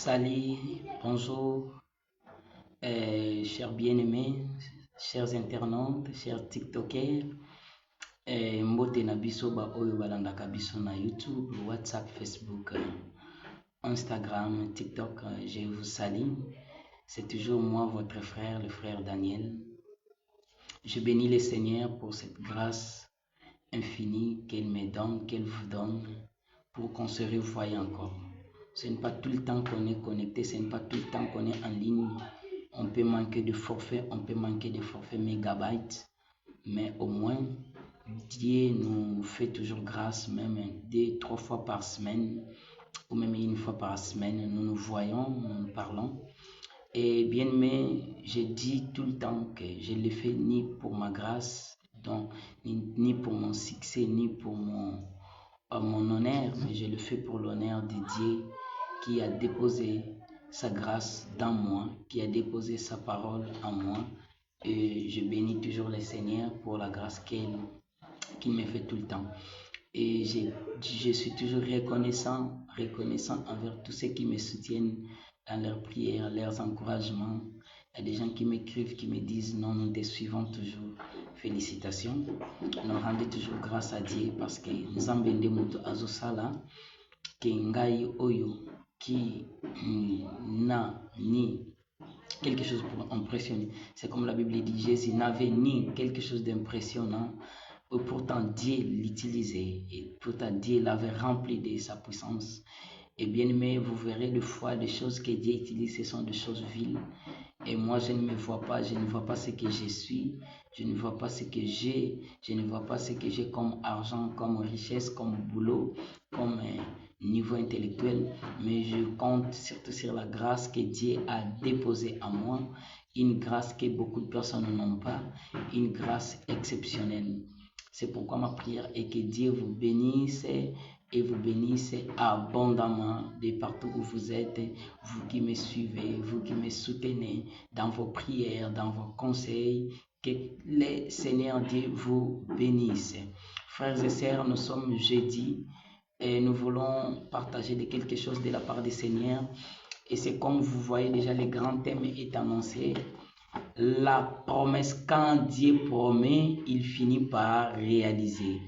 Salut, bonjour, chers bien-aimés, chers internautes, chers TikTokers, mbote na biso ba oyo balandaka biso na YouTube, WhatsApp, Facebook, Instagram, TikTok, je vous salue. C'est toujours moi, votre frère, le frère Daniel. Je bénis le Seigneur pour cette grâce infinie qu'elle me donne, qu'elle vous donne, pour qu'on se revoie encore. Ce n'est pas tout le temps qu'on est connecté, ce n'est pas tout le temps qu'on est en ligne. On peut manquer de forfait, on peut manquer de forfait mégabytes, mais au moins, Dieu nous fait toujours grâce, même 2-3 fois par semaine, ou même une fois par semaine, nous nous voyons, nous nous parlons. Et bien aimé, je dis tout le temps que je ne le fais ni pour ma grâce, donc, ni pour mon succès, ni pour mon honneur, mais je le fais pour l'honneur de Dieu qui a déposé sa grâce dans moi, qui a déposé sa parole en moi. Et je bénis toujours le Seigneur pour la grâce qu'il me fait tout le temps. Et je suis toujours reconnaissant envers tous ceux qui me soutiennent dans leurs prières, leurs encouragements. Il y a des gens qui m'écrivent, qui me disent non, nous te suivons toujours. Félicitations. Nous rendons toujours grâce à Dieu parce que nous avons mutu azosala que ngai oyo qui n'a ni quelque chose pour impressionner. C'est comme la Bible dit, Jésus n'avait ni quelque chose d'impressionnant. Et pourtant Dieu l'utilisait et pourtant Dieu l'avait rempli de sa puissance. Et bien aimé, vous verrez des fois des choses que Dieu utilise, ce sont des choses viles. Et moi, je ne me vois pas, je ne vois pas ce que je suis, je ne vois pas ce que j'ai, je ne vois pas ce que j'ai comme argent, comme richesse, comme boulot, comme niveau intellectuel. Mais je compte surtout sur la grâce que Dieu a déposée en moi, une grâce que beaucoup de personnes n'ont pas, une grâce exceptionnelle. C'est pourquoi ma prière est que Dieu vous bénisse et vous bénisse abondamment de partout où vous êtes, vous qui me suivez, vous qui me soutenez dans vos prières, dans vos conseils, que le Seigneur Dieu vous bénisse. Frères et sœurs, nous sommes jeudi et nous voulons partager quelque chose de la part du Seigneur. Et c'est comme vous voyez déjà, le grand thème est annoncé. La promesse, quand Dieu promet, il finit par réaliser.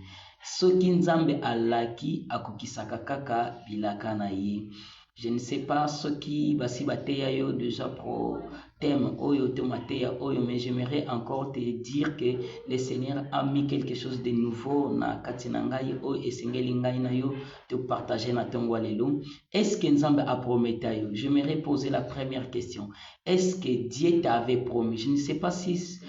Soki nzambe alaki akokisaka kaka bilaka na ye. Je ne sais pas soki basi bateya yo déjà pro thème oyo te mateya oyo, mais j'aimerais encore te dire que le Seigneur a mis quelque chose de nouveau na katina ngai oyo esengeli ngai na yo te partager na tongo lelo. Est-ce que nzambe a promis yo? J'aimerais poser la première question. Est-ce que Dieu t'avait promis? Je ne sais pas si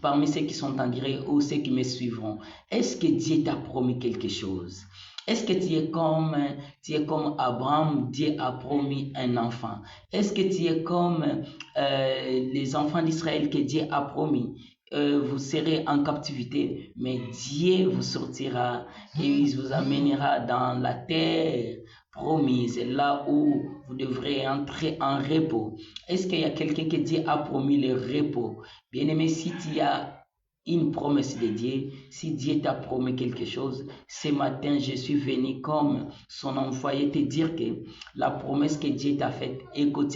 parmi ceux qui sont en direct ou ceux qui me suivront, est-ce que Dieu t'a promis quelque chose? Est-ce que tu es comme Abraham, Dieu a promis un enfant? Est-ce que tu es comme les enfants d'Israël que Dieu a promis? Vous serez en captivité, mais Dieu vous sortira et il vous amènera dans la terre promise, là où vous devrez entrer en repos. Est-ce qu'il y a quelqu'un que Dieu a promis le repos? Bien-aimé, si tu as une promesse de Dieu, si Dieu t'a promis quelque chose, ce matin, je suis venu comme son envoyé te dire que la promesse que Dieu t'a faite, écoute,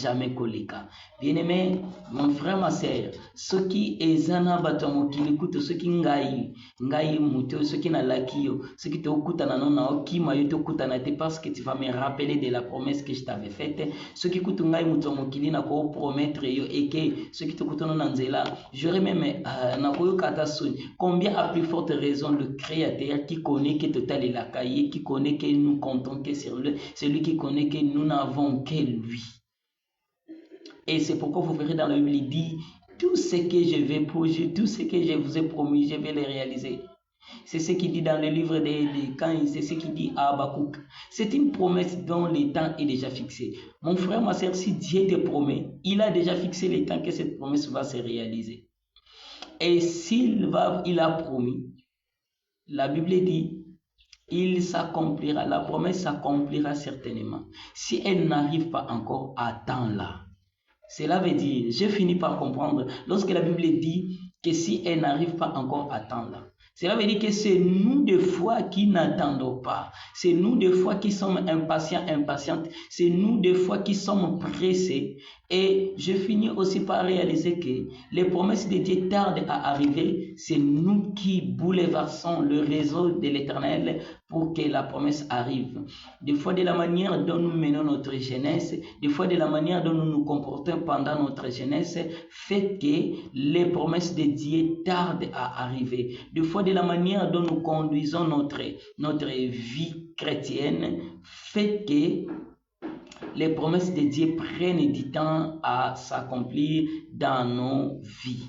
jamais koleka. Bien-aimé, mon frère, ma sœur, ce qui est zana batomo qui écoute, ce qui ngai muto, ce qui n'a lakio, ce qui te okuta na nona oki ma yoto okuta na te parce que tu vas me rappeler de la promesse que je t'avais faite. Ce qui écoute ngai mutomo qui na ko promettre yo et que ce qui te okuta na nzela, j'aurais même combien à plus forte raison le Créateur qui connaît que total est la cahier, qui connaît que nous comptons que sur lui, celui qui connaît que nous n'avons que lui. Et c'est pourquoi vous verrez dans la Bible, il dit, tout ce que je vais projeter, tout ce que je vous ai promis, je vais le réaliser. C'est ce qu'il dit dans le livre de Caïn, c'est ce qu'il dit à Habakkuk. C'est une promesse dont le temps est déjà fixé. Mon frère, ma soeur, si Dieu te promet, il a déjà fixé le temps que cette promesse va se réaliser. Et s'il a promis, la Bible dit, il s'accomplira, la promesse s'accomplira certainement. Si elle n'arrive pas encore, attends-la. Cela veut dire, j'ai fini par comprendre, lorsque la Bible dit que si elle n'arrive pas encore, attends-la. Cela veut dire que c'est nous des fois qui n'attendons pas. C'est nous des fois qui sommes impatientes. C'est nous des fois qui sommes pressés. Et je finis aussi par réaliser que les promesses de Dieu tardent à arriver. C'est nous qui bouleversons le réseau de l'Éternel pour que la promesse arrive. Des fois de la manière dont nous menons notre jeunesse, des fois de la manière dont nous nous comportons pendant notre jeunesse, fait que les promesses de Dieu tardent à arriver. Des fois de la manière dont nous conduisons notre vie chrétienne, fait que les promesses de Dieu prennent du temps à s'accomplir dans nos vies.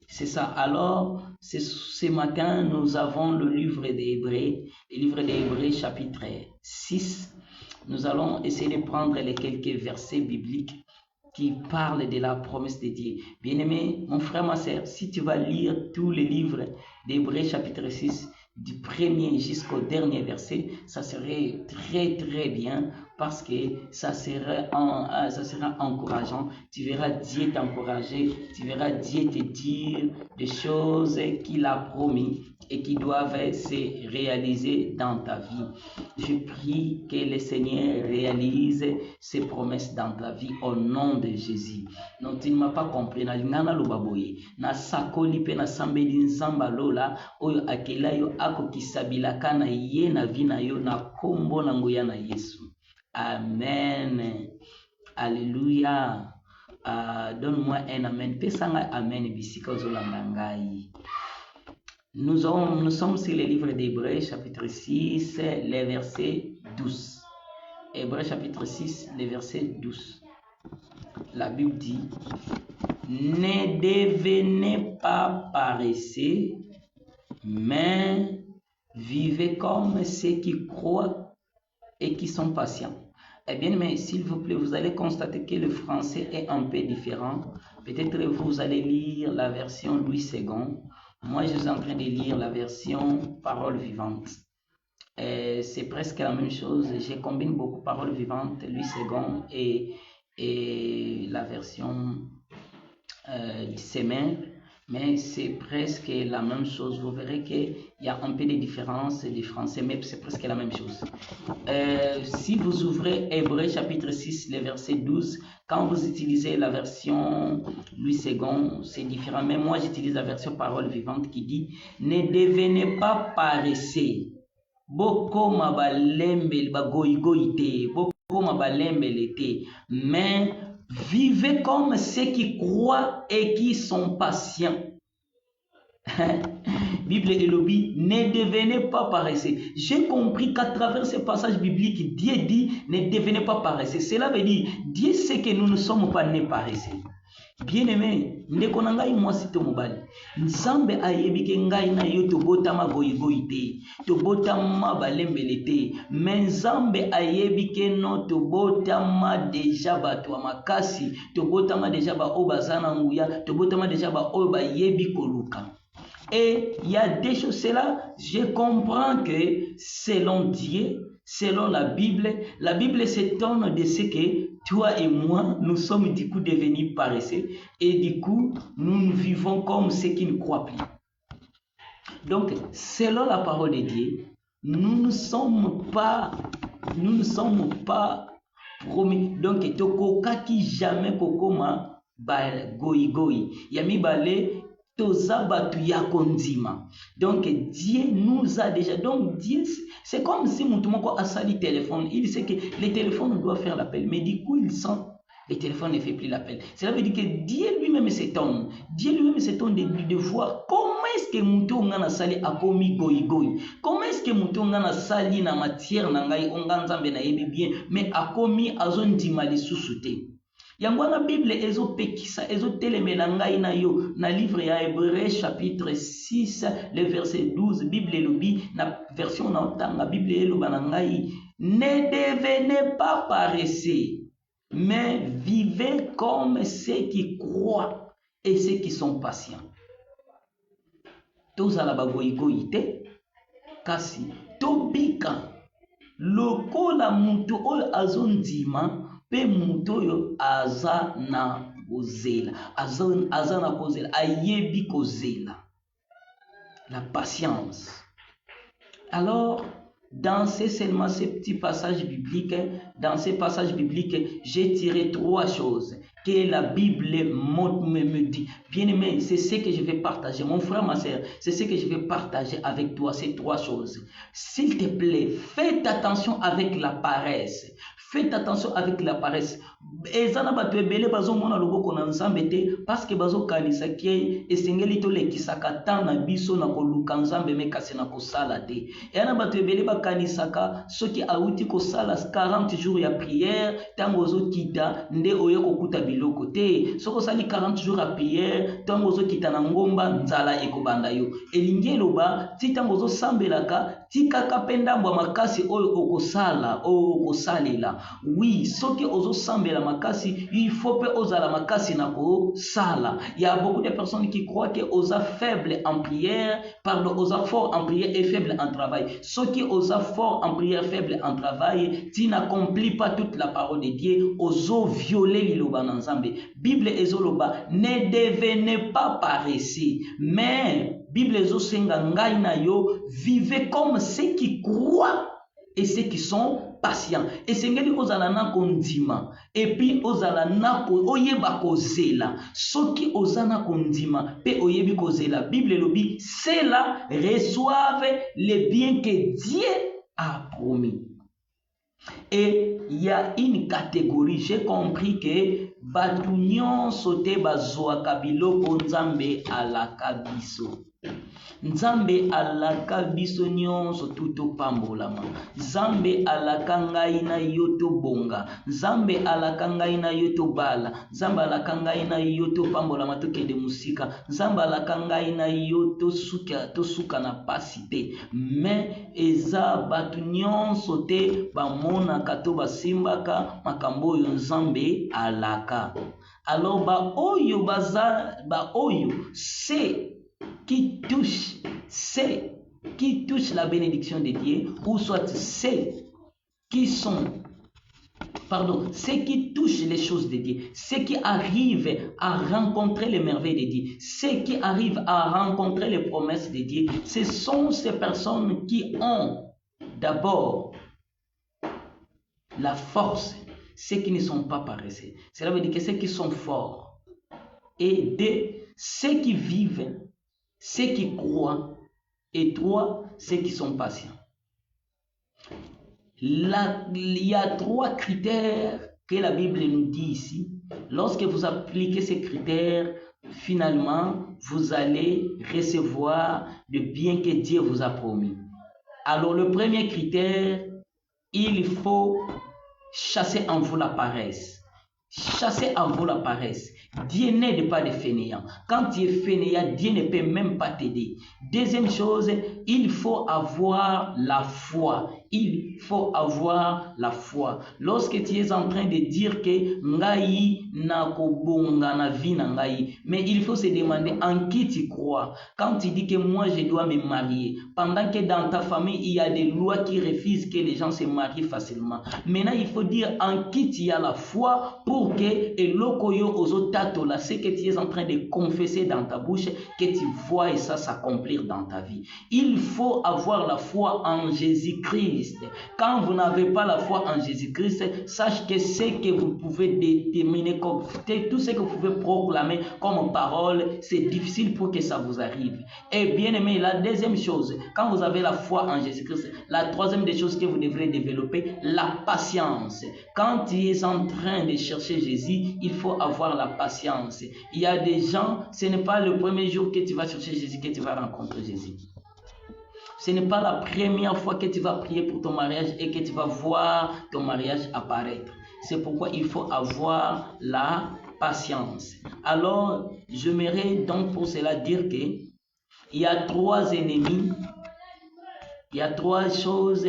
C'est ça. Alors, ce matin, nous avons le livre d'Hébreux, le livre d'Hébreux chapitre 6. Nous allons essayer de prendre les quelques versets bibliques qui parlent de la promesse de Dieu. Bien-aimé, mon frère, ma sœur, si tu vas lire tous les livres d'Hébreux chapitre 6, du premier jusqu'au dernier verset, ça serait très très bien parce que ça sera encourageant. Tu verras Dieu t'encourager, tu verras Dieu te dire des choses qu'il a promis et qui doivent se réaliser dans ta vie. Je prie que le Seigneur réalise ses promesses dans ta vie au nom de Jésus. Non, tu ne m'as pas compris. Na lingana lubaboye. Na sakoli pe na sambeli nzamba lola oyo akela yo ako kisabilaka na ye na vi na yo na kombo na nguya na Yesu. Amen. Alléluia. Donne-moi un amen. Pesanga amen bisika ozolanda ngai. Nous sommes sur le livre d'Hébreux, chapitre 6, les versets 12. Hébreux, chapitre 6, les versets 12. La Bible dit, ne devenez pas paresseux, mais vivez comme ceux qui croient et qui sont patients. Eh bien, mais s'il vous plaît, vous allez constater que le français est un peu différent. Peut-être vous allez lire la version Louis II. Moi, je suis en train de lire la version Parole vivante. C'est presque la même chose. Je combine beaucoup Parole vivante, Louis II et la version Semer. Mais c'est presque la même chose. Vous verrez qu'il y a un peu de différence du français, mais c'est presque la même chose. Si vous ouvrez Hébreux chapitre 6, le verset 12, quand vous utilisez la version Louis II, c'est différent. Mais moi, j'utilise la version Parole vivante qui dit « Ne devenez pas paresseux. Boko mabalembe bagoigoite, boko mabalembe te, mais vivez comme ceux qui croient et qui sont patients. » Bible et lobby, ne devenez pas paresseux. J'ai compris qu'à travers ce passage biblique, Dieu dit ne devenez pas paresseux. Cela veut dire Dieu sait que nous ne sommes pas nés paresseux. Bien-aimé, ndeko na ngai mwasi to mobali, nzambe ayebi ke ngai na yo tobotama goyigoyi te, tobotama balembele te, mais nzambe ayebi ke no tobotama deja bato ya makasi, tobotama deja ba oyo baza na nguya, tobotama deja ba oyo bayebi koluka. Et il y a des choses là, je comprends que selon Dieu, selon la Bible s'étonne de ce que toi et moi, nous sommes du coup devenus paresseux et du coup, nous vivons comme ceux qui ne croient plus. Donc, selon la parole de Dieu, nous ne sommes pas promis. Donc, tokoka qui jamais kokoma ba goyi. Yami bale tozabatu ya kondima. Donc Dieu nous a déjà. Donc Dieu, c'est comme si mon a sali téléphone. Il sait que le téléphone doit faire l'appel, mais du coup il sent le téléphone ne fait plus l'appel. Cela veut dire que Dieu lui-même s'étonne. Dieu lui-même s'étonne de voir comment est-ce que Mouto ngana sali a commis goyi. Comment est-ce que Mouto ngana sali na matière nangai onganzambe na yebi bien, mais a commis azon dimali sous-souté. Yango na Bible ezo pekisa ezo telemela ngai na yo na livre ya Hébreux chapitre 6 le verset 12 Bible elobi na version na otanga Bible eloba na ngai ne devenez pas paresseux mais vivez comme ceux qui croient et ceux qui sont patients. Tozala bagoyigoyi te kasi tobika lokola mutu oyo azondima pe mutoyo aza na kozela aza na kozela ayebi kozela. La patience. Alors, dans seulement ces petits passages bibliques, j'ai tiré 3 choses que la Bible me dit. Bien-aimé, c'est ce que je vais partager. Mon frère, ma soeur, c'est ce que je vais partager avec toi, ces 3 choses. S'il te plaît, faites attention avec la paresse. Faites attention avec la paresse. Ezana bato ebele bazo mona loboko na nzambe te parce que bazo kanisa ke esengeli to lekisaka tan na biso na koluka nzambe mekasi na kosala te. Yana bato ebele bakanisaka soki auti kosala 40 jours ya prière tango ozo kita nde oyo kokuta biloko te. Soko sali 40 jours ya prière tango ozo kita na ngomba nzala ekobanda yo. Elingi eloba ti tango ozo sambelaka tikaka pe ndambo makasi oyo okosalela. Oui, soki ozo sambela makasi, il faut pe ozala makasi na ko sala. Il y a beaucoup de personnes qui croient que osa faible en prière, pardon, osa fort en prière et faible en travail. Soki osa fort en prière, faible en travail, tu n'accomplis pas toute la parole de Dieu, ozo violer liloba na Nzambe. Bible ezoloba, ne devenez pas paresseux, mais Bible ezosenga ngai na yo, vivez comme ceux qui croient et ceux qui sont patients. Et sengeli ozala na kondima et puis ozala na oyeba kozela. Soki ozana kondima pe oyebi kozela. Bible lobi, ceux-là reçoivent les biens que Dieu a promis. Et il y a une catégorie, j'ai compris que batu nyonso te bazwaka biloko Nzambe alaka biso. Nzambe alaka biso nyonso tuto pambolama. Nzambe alaka ngai na yoto bonga. Nzambe alaka ngai na yoto bala. Nzambe alaka ngai na yoto pambolama tokende musika. Nzambe alaka ngai na yoto suka na pasite. Mais eza batu nyonso te bamonaka to basimbaka makambo oyo Nzambe alaka. Alors ba oyo c'est qui touche la bénédiction de Dieu, ou soit ceux qui touchent les choses de Dieu, ceux qui arrivent à rencontrer les merveilles de Dieu, ceux qui arrivent à rencontrer les promesses de Dieu, ce sont ces personnes qui ont d'abord la force, ceux qui ne sont pas paresseux. Cela veut dire que ceux qui sont forts et ceux qui vivent, ceux qui croient, et 3, ceux qui sont patients. Il y a 3 critères que la Bible nous dit ici. Lorsque vous appliquez ces critères, finalement, vous allez recevoir le bien que Dieu vous a promis. Alors, le premier critère, il faut chasser en vous la paresse. Chasser en vous la paresse. Dieu n'aide pas les fainéants. Quand tu es fainéant, Dieu ne peut même pas t'aider. Deuxième chose, il faut avoir la foi. Il faut avoir la foi. Lorsque tu es en train de dire que ngai na kobonga na vie na ngai, mais il faut se demander en qui tu crois. Quand tu dis que moi je dois me marier, pendant que dans ta famille il y a des lois qui refusent que les gens se marient facilement. Maintenant il faut dire en qui tu as la foi pour que elokoyo ozotatola, ce que tu es en train de confesser dans ta bouche, que tu vois ça s'accomplir dans ta vie. Il faut avoir la foi en Jésus-Christ. Quand vous n'avez pas la foi en Jésus-Christ, sache que ce que vous pouvez déterminer comme tout ce que vous pouvez proclamer comme parole, c'est difficile pour que ça vous arrive. Et bien aimé, la deuxième chose, quand vous avez la foi en Jésus-Christ, la troisième des choses que vous devrez développer, la patience. Quand tu es en train de chercher Jésus, il faut avoir la patience. Il y a des gens, ce n'est pas le premier jour que tu vas chercher Jésus que tu vas rencontrer Jésus. Ce n'est pas la première fois que tu vas prier pour ton mariage et que tu vas voir ton mariage apparaître. C'est pourquoi il faut avoir la patience. Alors, j'aimerais donc pour cela dire que il y a 3 ennemis, il y a 3 choses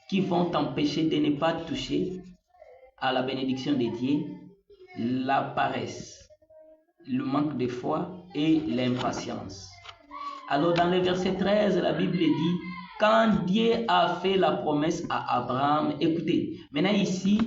qui vont t'empêcher de ne pas toucher à la bénédiction de Dieu: la paresse, le manque de foi et l'impatience. Alors dans le verset 13, la Bible dit, quand Dieu a fait la promesse à Abraham, écoutez, maintenant ici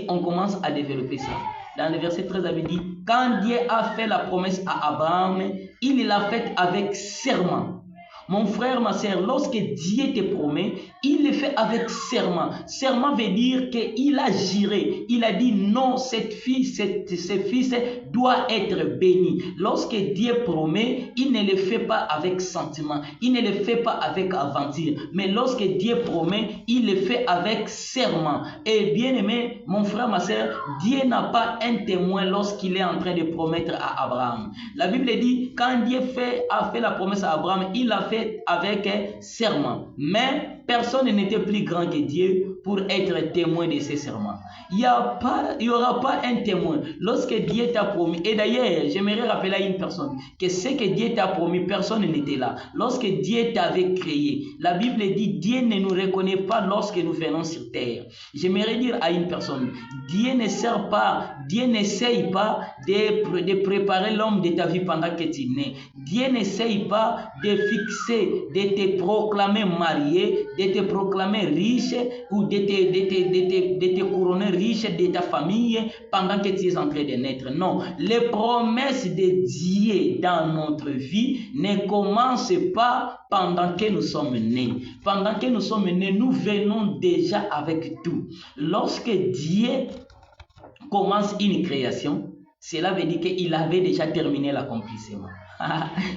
on commence à développer ça. Dans le verset 13, la Bible dit, quand Dieu a fait la promesse à Abraham, il l'a faite avec serment. Mon frère, ma soeur, lorsque Dieu te promet, il le fait avec serment. Serment veut dire qu'il a juré. Il a dit non, cette fille, ce fils doit être béni. Lorsque Dieu promet, il ne le fait pas avec sentiment. Il ne le fait pas avec aventure. Mais lorsque Dieu promet, il le fait avec serment. Et bien aimé, mon frère, ma soeur, Dieu n'a pas un témoin lorsqu'il est en train de promettre à Abraham. La Bible dit, quand Dieu a fait la promesse à Abraham, il l'a fait avec serment. Mais personne n'était plus grand que Dieu pour être témoin de ces serments. Il n'y aura pas un témoin. Lorsque Dieu t'a promis, et d'ailleurs, j'aimerais rappeler à une personne que ce que Dieu t'a promis, personne n'était là. Lorsque Dieu t'avait créé, la Bible dit, Dieu ne nous reconnaît pas lorsque nous venons sur terre. J'aimerais dire à une personne, Dieu n'essaye pas de préparer l'homme de ta vie pendant que tu nais. Dieu n'essaye pas de fixer, de te proclamer marié, de te proclamer riche ou de te couronner riche de ta famille pendant que tu es en train de naître. Non, les promesses de Dieu dans notre vie ne commencent pas pendant que nous sommes nés. Pendant que nous sommes nés, nous venons déjà avec tout. Lorsque Dieu commence une création, cela veut dire qu'il avait déjà terminé l'accomplissement.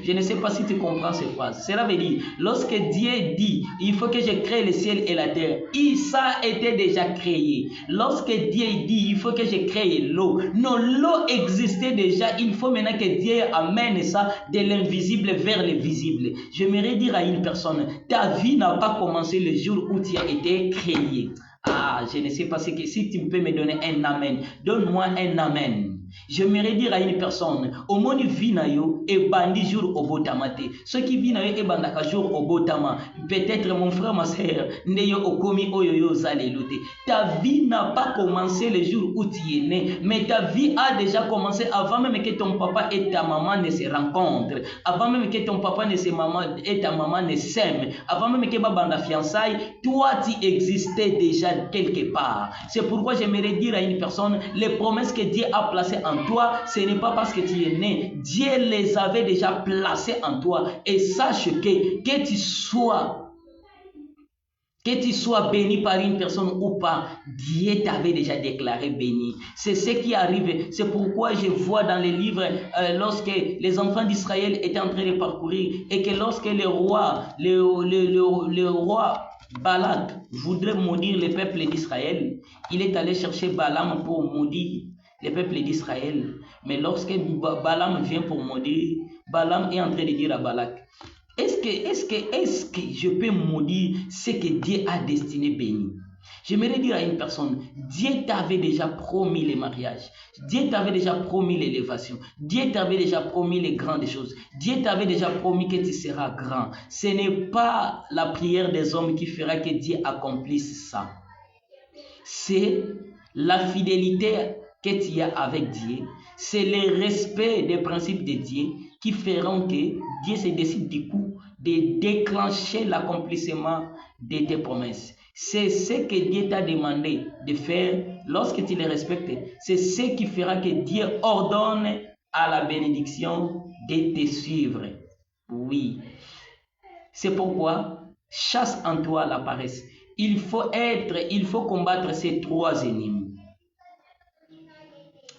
Je ne sais pas si tu comprends cette phrase. Cela veut dire, lorsque Dieu dit, il faut que je crée le ciel et la terre, ça était déjà créé. Lorsque Dieu dit, il faut que je crée l'eau, non, l'eau existait déjà. Il faut maintenant que Dieu amène ça de l'invisible vers le visible. J'aimerais dire à une personne, ta vie n'a pas commencé le jour où tu as été créé. Je ne sais pas si tu peux me donner un amen. Donne-moi un amen. J'aimerais dire à une personne, au monde vinayo et bandi jour au botamate. Ce qui vinayo et bandaka jour au botama. Peut-être mon frère, ma soeur, neyo okomi oyoyo zalelute. Ta vie n'a pas commencé le jour où tu es né, mais ta vie a déjà commencé avant même que ton papa et ta maman ne se rencontrent, avant même que ton papa et ta maman ne s'aiment, avant même que banda fiançailles, toi tu existais déjà quelque part. C'est pourquoi j'aimerais dire à une personne, les promesses que Dieu a placées en toi, ce n'est pas parce que tu es né. Dieu les avait déjà placées en toi. Et sache que tu sois béni par une personne ou pas, Dieu t'avait déjà déclaré béni. C'est ce qui arrive. C'est pourquoi je vois dans les livres, lorsque les enfants d'Israël étaient en train de parcourir, et que lorsque le roi Balak voudrait maudire le peuple d'Israël, il est allé chercher Balaam pour maudire le peuple d'Israël. Mais lorsque Balaam vient pour maudire, Balaam est en train de dire à Balak, est-ce que je peux maudire ce que Dieu a destiné béni? J'aimerais dire à une personne, Dieu t'avait déjà promis le mariage, Dieu t'avait déjà promis l'élévation, Dieu t'avait déjà promis les grandes choses, Dieu t'avait déjà promis que tu seras grand. Ce n'est pas la prière des hommes qui fera que Dieu accomplisse ça. C'est la fidélité que tu as avec Dieu, c'est le respect des principes de Dieu qui feront que Dieu se décide du coup de déclencher l'accomplissement de tes promesses. C'est ce que Dieu t'a demandé de faire lorsque tu les respectes. C'est ce qui fera que Dieu ordonne à la bénédiction de te suivre. Oui. C'est pourquoi chasse en toi la paresse. Il faut combattre ces trois ennemis.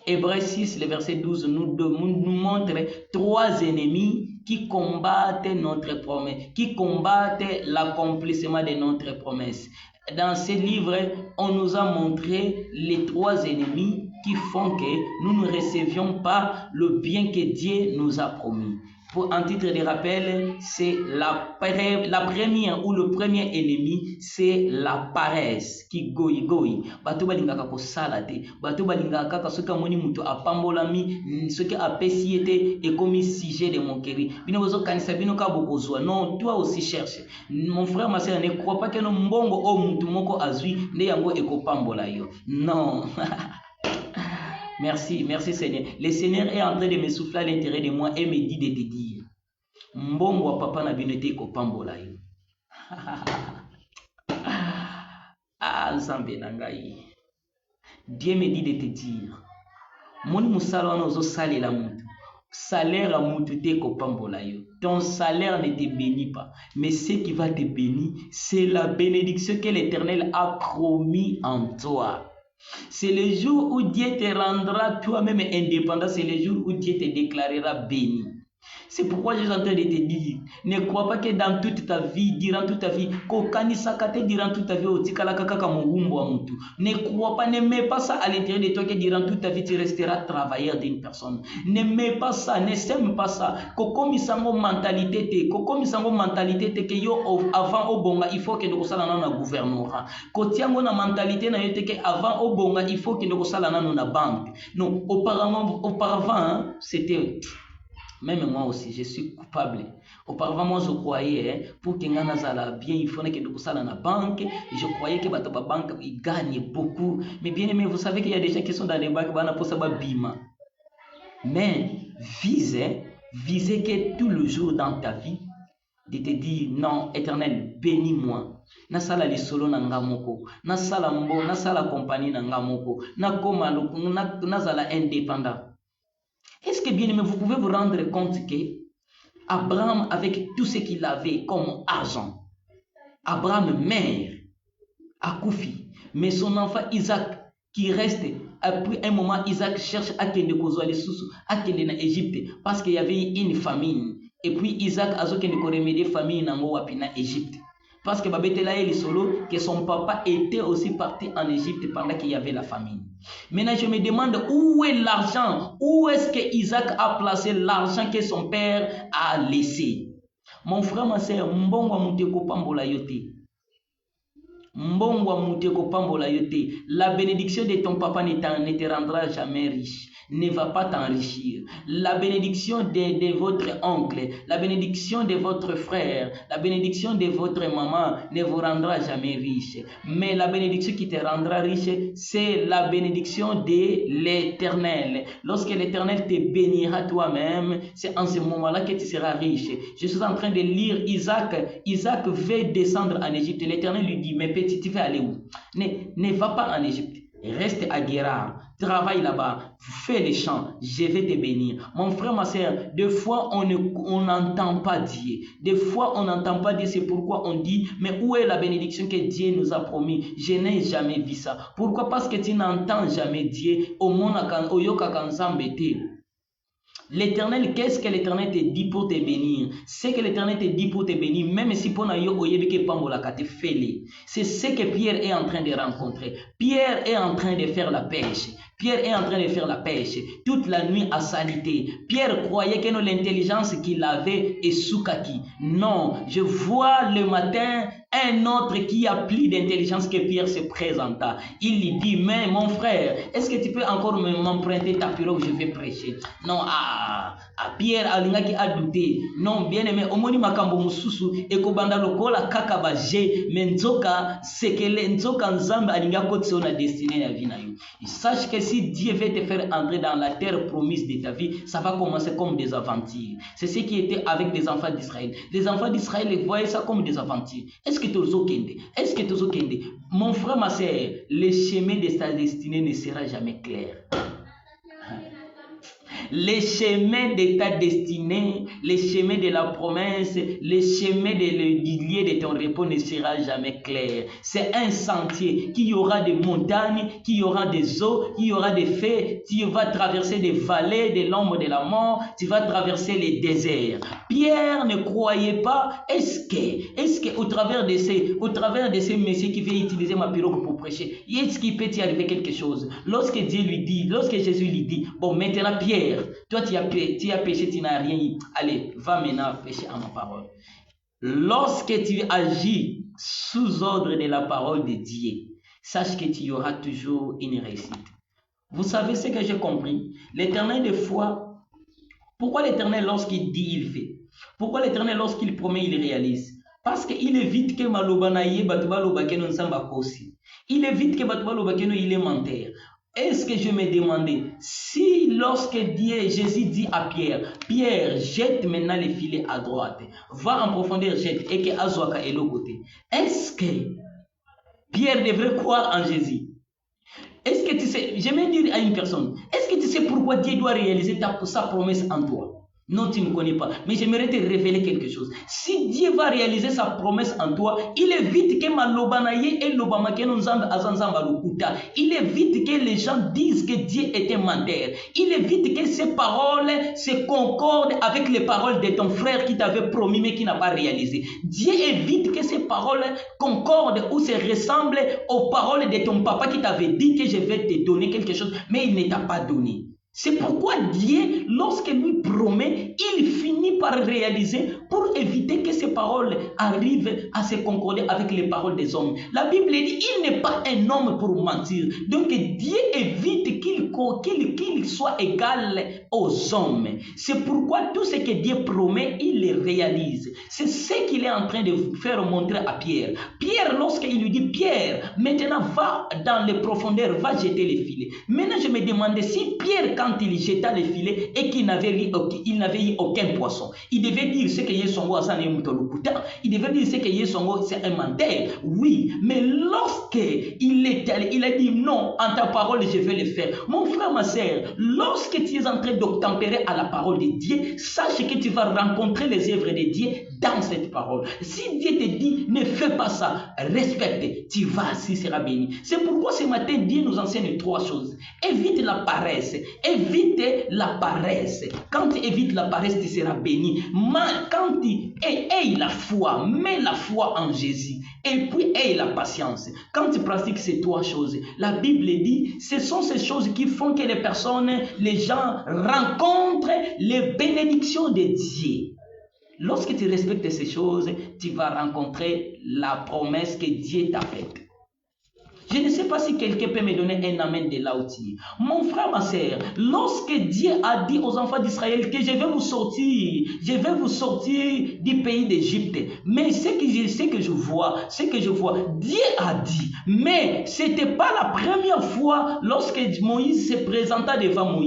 Hébreux 6, le verset 12 nous montre trois ennemis qui combattent notre promesse, qui combattent l'accomplissement de notre promesse. Dans ce livre, on nous a montré les trois ennemis qui font que nous ne recevions pas le bien que Dieu nous a promis. Pour un titre de rappel, c'est la première ou le premier ennemi, c'est la paresse qui goyi. Bato balingaka ko salate, bato balingaka ka soka moni muto apambolami, soki apesiete et comme sujet de moquerie. Bino bozo kanisa bino ka bokozwa. Non, toi aussi cherche. Mon frère, ma sœur, ne crois pas que no mbongo o mutu moko azui ne yango ekopambola yo. Non. Merci Seigneur. Le Seigneur est en train de me souffler à l'intérieur de moi et me dit de te dire, mbongo papa na binote ko pambola yo. Nzambe na ngai. Dieu me dit de te dire, moni musala wana ozo salela mutu. salaire à Moutouté Kopambolayo. Ton salaire ne te bénit pas. Mais ce qui va te bénir, c'est la bénédiction que l'Éternel a promis en toi. C'est le jour où Dieu te rendra toi-même indépendant. C'est le jour où Dieu te déclarera béni. C'est pourquoi je suis en train de te dire, ne crois pas que dans toute ta vie, durant toute ta vie, durant toute ta vie, ne crois pas, ne mets pas ça à l'intérieur de toi que durant toute ta vie, tu resteras travailleur d'une personne. Ne mets pas ça, ne sème pas ça. Koko misango mentalité que yo avant obonga, il faut que nous soyons dans gouvernement. Kotiango na mentalité na yote que avant obonga, il faut que nous soyons dans la banque. Non, auparavant, c'était... Même moi aussi, je suis coupable. Auparavant, moi, je croyais, pour que Nganazala bien, il fallait que nous soyons dans la banque. Je croyais que la banque, ils gagnent beaucoup. Mais bien aimé, vous savez qu'il y a des gens qui sont dans les banques, pour ça, bima. Mais visez que tout le jour dans ta vie, de te dire, non, Éternel, bénis-moi. Nasala li solo na ngamoko, nasala mbo, nasala compagnie na ngamoko, nazala indépendant. Est-ce que bien aimé, vous pouvez vous rendre compte que Abraham, avec tout ce qu'il avait comme argent, Abraham meurt à Koufi, mais son enfant Isaac qui reste, après un moment, Isaac cherche à kende kozwa les sous, à kende na Égypte, parce qu'il y avait une famine. Et puis Isaac a kende ko remédier famine na wapi na Égypte. Parce que Babetela et solo que son papa était aussi parti en Égypte pendant qu'il y avait la famine. Maintenant, je me demande où est l'argent? Où est-ce que Isaac a placé l'argent que son père a laissé? Mon frère, ma soeur, mbongwa muteko pambola yote. Mbongwa muteko pambola yote. La bénédiction de ton papa ne te rendra jamais riche. Ne va pas t'enrichir. La bénédiction de votre oncle, la bénédiction de votre frère, la bénédiction de votre maman ne vous rendra jamais riche. Mais la bénédiction qui te rendra riche, c'est la bénédiction de l'Éternel. Lorsque l'Éternel te bénira toi-même, c'est en ce moment-là que tu seras riche. Je suis en train de lire Isaac. Isaac veut descendre en Égypte. L'Éternel lui dit, mais petit, tu vas aller où? Ne va pas en Égypte. Reste à Guérard, travaille là-bas, fais les champs, je vais te bénir. Mon frère, ma soeur, des fois on n'entend pas Dieu. Des fois on n'entend pas Dieu, c'est pourquoi on dit, mais où est la bénédiction que Dieu nous a promis? Je n'ai jamais vu ça. Pourquoi? Parce que tu n'entends jamais Dieu. L'Éternel, qu'est-ce que l'Éternel te dit pour te bénir? C'est que l'Éternel te dit pour te bénir, même si pour c'est ce que Pierre est en train de rencontrer. Pierre est en train de faire la pêche. Pierre est en train de faire la pêche toute la nuit à salité. Pierre croyait que l'intelligence qu'il avait est soukaki. Non, je vois le matin un autre qui a plus d'intelligence que Pierre se présenta. Il lui dit, mais mon frère, est-ce que tu peux encore m'emprunter ta pirogue, je vais prêcher? Non, Pierre alingaki a douté. Non, bien aimé, omoni makambo mususu ekobanda lokola kaka baje menzoka sekele nzoka nzambe alinga kotso na destinée ya vie na yo. Sache que si Dieu veut te faire entrer dans la terre promise de ta vie, ça va commencer comme des aventures. C'est ce qui était avec les enfants d'Israël. Les enfants d'Israël voyaient ça comme des aventures. Est-ce que tu as kende? Mon frère, ma soeur, le chemin de ta destinée ne sera jamais clair. Les chemins de ta destinée, les chemins de la promesse, les chemins du lieu de ton repos ne sera jamais clair. C'est un sentier qui y aura des montagnes, qui y aura des eaux, qui y aura des feux. Tu vas traverser des vallées de l'ombre de la mort, tu vas traverser les déserts. Pierre ne croyait pas. Est-ce que au travers de ces messieurs qui veulent utiliser ma pirogue pour prêcher, est-ce qu'il peut y arriver quelque chose? Lorsque Jésus lui dit, bon, maintenant Pierre, toi tu as péché, tu n'as rien eu. Allez, va maintenant pécher à ma parole. Lorsque tu agis sous ordre de la parole de Dieu, sache que tu auras toujours une réussite. Vous savez ce que j'ai compris? L'Éternel des fois, pourquoi l'Éternel lorsqu'il dit, il fait? Pourquoi l'Éternel lorsqu'il promet, il réalise? Parce qu'il évite que malobanaye batubalo nsamba kosi. Il évite que batubalo il est menteur. Est-ce que je me demandais si lorsque Jésus dit à Pierre, Pierre, jette maintenant les filets à droite, va en profondeur, jette, et que Azouaka est l'autre côté. Est-ce que Pierre devrait croire en Jésus? Est-ce que tu sais, j'aime dire à une personne, est-ce que tu sais pourquoi Dieu doit réaliser sa promesse en toi? Non, tu ne connais pas. Mais j'aimerais te révéler quelque chose. Si Dieu va réaliser sa promesse en toi, il évite que malobanaye et lobamakeno nzambe azanzamba lukuta. Il évite que les gens disent que Dieu est un menteur. Il évite que ces paroles se concordent avec les paroles de ton frère qui t'avait promis mais qui n'a pas réalisé. Dieu évite que ces paroles concordent ou se ressemblent aux paroles de ton papa qui t'avait dit que je vais te donner quelque chose, mais il ne t'a pas donné. C'est pourquoi Dieu, lorsqu'il lui promet, il finit par réaliser pour éviter que ces paroles arrivent à se concorder avec les paroles des hommes. La Bible dit, il n'est pas un homme pour mentir. Donc Dieu évite qu'il soit égal aux hommes. C'est pourquoi tout ce que Dieu promet, il le réalise. C'est ce qu'il est en train de faire montrer à Pierre. Pierre, lorsqu'il lui dit, Pierre, maintenant va dans les profondeurs, va jeter les filets. Maintenant je me demandais si Pierre, quand il jeta les filets et qu'il n'avait eu aucun poisson, il devait dire ce que Yesongo Hassan est Moutolokuta, il devait dire ce que Yesongo c'est un menteur, oui, mais il a dit non, en ta parole je vais le faire. Mon frère, ma soeur, lorsque tu es en train d'obtempérer à la parole de Dieu, sache que tu vas rencontrer les œuvres de Dieu dans cette parole. Si Dieu te dit ne fais pas ça, respecte, tu vas, si sera béni. C'est pourquoi ce matin Dieu nous enseigne trois choses. Évite la paresse. Évite la paresse. Quand tu évites la paresse, tu seras béni. Quand tu aies la foi, mets la foi en Jésus. Et puis aie la patience. Quand tu pratiques ces trois choses, la Bible dit, ce sont ces choses qui font que les gens rencontrent les bénédictions de Dieu. Lorsque tu respectes ces choses, tu vas rencontrer la promesse que Dieu t'a faite. Je ne sais pas si quelqu'un peut me donner un amen de là où tu es. Mon frère, ma soeur, lorsque Dieu a dit aux enfants d'Israël que je vais vous sortir du pays d'Égypte, mais ce que je vois, Dieu a dit, mais ce n'était pas la première fois lorsque Moïse se présenta devant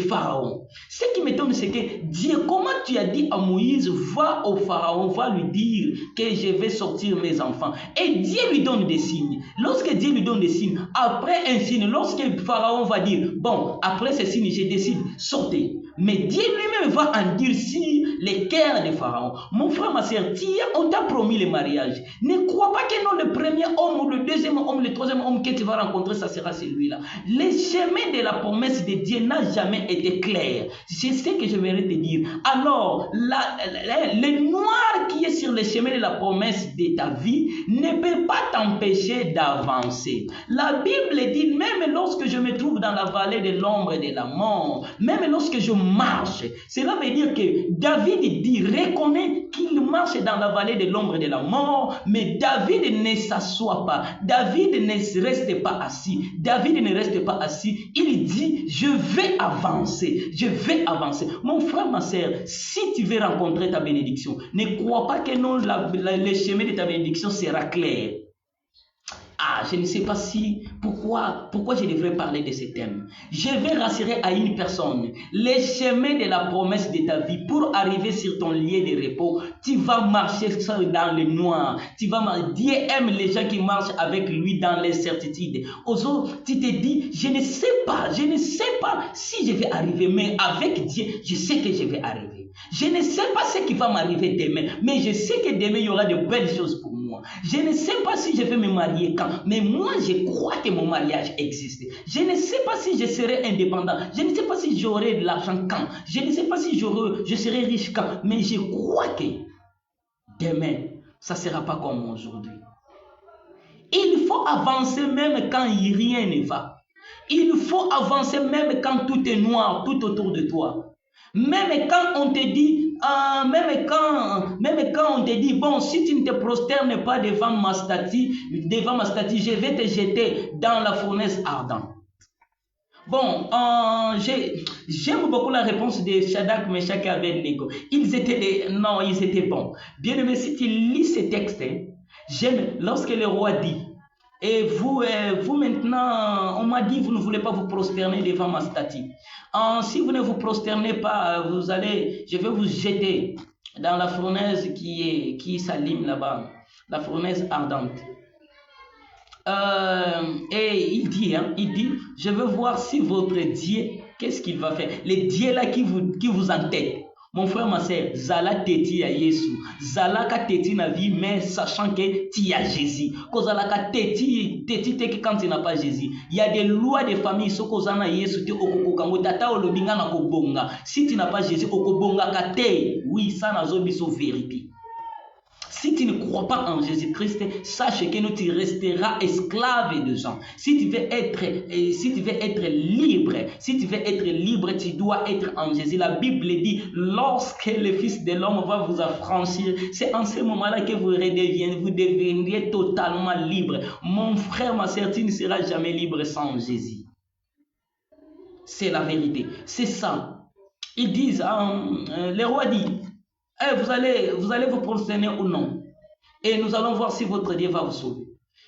Pharaon. Ce qui m'étonne, c'est que Dieu, comment tu as dit à Moïse, va au Pharaon, va lui dire que je vais sortir mes enfants. Et Dieu lui donne des signes. Lorsque Dieu lui donne des signes, après un signe, lorsque Pharaon va dire, bon, après ce signe, je décide, sortez. Mais Dieu lui-même va en dire si les cœurs de Pharaon. Mon frère, ma soeur, on t'a promis le mariage. Ne crois pas que non, le premier homme ou le deuxième homme, le troisième homme que tu vas rencontrer, ça sera celui-là. Le chemin de la promesse de Dieu n'a jamais été clair. C'est ce que je voudrais te dire. Alors, le noir qui est sur le chemin de la promesse de ta vie ne peut pas t'empêcher d'avancer. La Bible dit, même lorsque je me trouve dans la vallée de l'ombre et de la mort, même lorsque je marche, cela veut dire que David dit, reconnaît qu'il marche dans la vallée de l'ombre de la mort, mais David ne s'assoit pas, David ne reste pas assis, David ne reste pas assis, il dit, je vais avancer, je vais avancer. Mon frère, ma soeur, si tu veux rencontrer ta bénédiction, ne crois pas que non, le chemin de ta bénédiction sera clair. Ah, je ne sais pas pourquoi je devrais parler de ce thème. Je vais rassurer à une personne, les chemins de la promesse de ta vie, pour arriver sur ton lieu de repos, tu vas marcher seul dans le noir. Dieu aime les gens qui marchent avec lui dans l'incertitude. Aux autres, tu te dis, je ne sais pas si je vais arriver, mais avec Dieu, je sais que je vais arriver. Je ne sais pas ce qui va m'arriver demain, mais je sais que demain, il y aura de belles choses pour moi. Je ne sais pas si je vais me marier quand, mais moi, je crois que mon mariage existe. Je ne sais pas si je serai indépendant. Je ne sais pas si j'aurai de l'argent quand. Je ne sais pas si je serai riche quand, mais je crois que demain, ça ne sera pas comme aujourd'hui. Il faut avancer même quand rien ne va. Il faut avancer même quand tout est noir, tout autour de toi. Même quand on te dit, même quand on te dit, bon, si tu ne te prosternes pas devant ma statue, je vais te jeter dans la fournaise ardente. Bon, j'aime beaucoup la réponse de Shadrach, Meshach et Abednego. Ils étaient bons. Bien aimé, si tu lis ces textes, j'aime lorsque le roi dit, et vous maintenant, on m'a dit, vous ne voulez pas vous prosterner devant ma statue. Si vous ne vous prosternez pas, je vais vous jeter dans la fournaise qui s'allume là-bas, la fournaise ardente. Et il dit, je veux voir si votre Dieu, qu'est-ce qu'il va faire? Les dieux là qui vous entêtent. Mon frère, ma soeur, zala teti à Yesu, zala ka teti na vie, mais sachant que tu as Jésus. Quand zala ka teti que quand tu n'as pas Jésus, il y a des lois de famille, ce que zana Yesu te okokokango tata olobinga na kobonga. Si tu n'as pas Jésus, okobonga kate. Oui, ça n'a pas de vérité. Si tu ne crois pas en Jésus-Christ, sache que tu resteras esclave de gens. Si tu veux être libre, tu dois être en Jésus. La Bible dit, lorsque le Fils de l'homme va vous affranchir, c'est en ce moment-là que vous deviendrez totalement libre. Mon frère, ma sœur, tu ne seras jamais libre sans Jésus. C'est la vérité. C'est ça. Ils disent, le roi dit, vous allez vous prosterner ou non. Et nous allons voir si votre Dieu va vous sauver.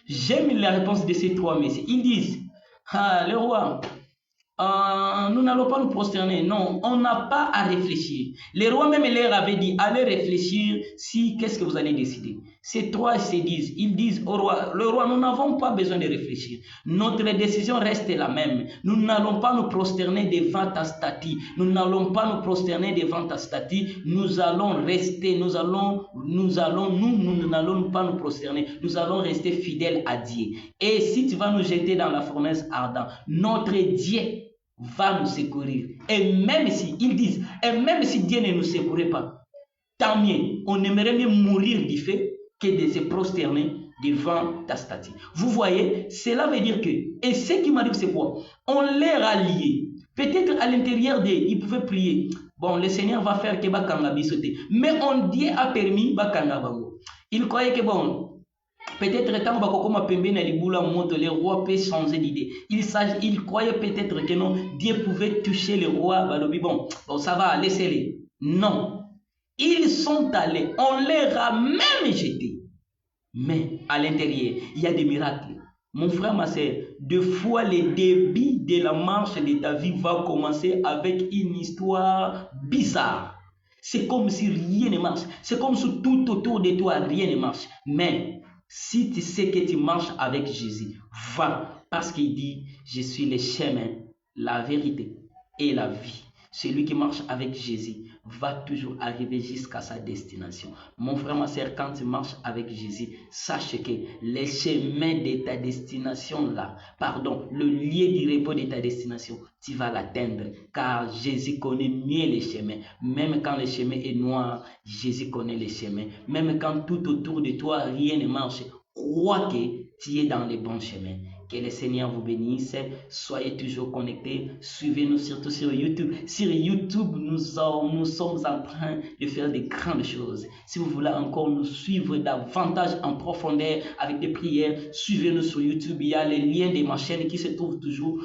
J'aime la réponse de ces trois messieurs. Ils disent, le roi, nous n'allons pas nous prosterner. Non, on n'a pas à réfléchir. Le roi même leur avait dit, allez réfléchir si qu'est-ce que vous allez décider. Ces trois se disent, ils disent au roi, le roi, nous n'avons pas besoin de réfléchir. Notre décision reste la même. Nous n'allons pas nous prosterner devant ta statue. Nous n'allons pas nous prosterner devant ta statue. Nous allons rester, nous n'allons pas nous prosterner. Nous allons rester fidèles à Dieu. Et si tu vas nous jeter dans la fournaise ardente, notre Dieu va nous secourir. Et même si, ils disent, et même si Dieu ne nous secourait pas, tant mieux, on aimerait mieux mourir du fait que de se prosterner devant ta statue. Vous voyez, cela veut dire que, et ce qui m'arrive, c'est quoi? On les a liés. Peut-être à l'intérieur d'eux, ils pouvaient prier. Bon, le Seigneur va faire que Bakanga bisote. Mais Dieu a permis Bakanga Bango. Il croyait que bon, peut-être tant le roi peut changer d'idée. Il croyait peut-être que non, Dieu pouvait toucher le roi. Bon, ça va, laissez-les. Non. Ils sont allés, on les a même jetés. Mais à l'intérieur, il y a des miracles. Mon frère, ma soeur, deux fois le début de la marche de ta vie va commencer avec une histoire bizarre. C'est comme si rien ne marche. C'est comme si tout autour de toi, rien ne marche. Mais si tu sais que tu marches avec Jésus, va. Parce qu'il dit, je suis le chemin, la vérité et la vie. Celui qui marche avec Jésus va toujours arriver jusqu'à sa destination. Mon frère, ma soeur, quand tu marches avec Jésus, sache que le chemin de ta destination là, le lieu du repos de ta destination, tu vas l'atteindre. Car Jésus connaît mieux les chemins. Même quand le chemin est noir, Jésus connaît les chemins. Même quand tout autour de toi, rien ne marche, crois que tu es dans les bons chemins. Que le Seigneur vous bénisse. Soyez toujours connectés. Suivez-nous surtout sur YouTube. Sur YouTube, nous sommes en train de faire de grandes choses. Si vous voulez encore nous suivre davantage en profondeur avec des prières, suivez-nous sur YouTube. Il y a les liens de ma chaîne qui se trouvent toujours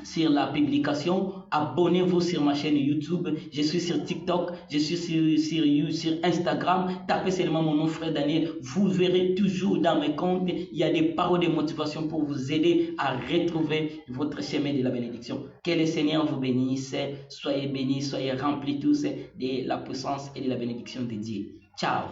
sur la publication. Abonnez-vous sur ma chaîne YouTube. Je suis sur TikTok, je suis sur Instagram. Tapez seulement mon nom, frère Daniel. Vous verrez toujours dans mes comptes, il y a des paroles de motivation pour vous aider à retrouver votre chemin de la bénédiction. Que le Seigneur vous bénisse. Soyez bénis, soyez remplis tous de la puissance et de la bénédiction de Dieu. Ciao.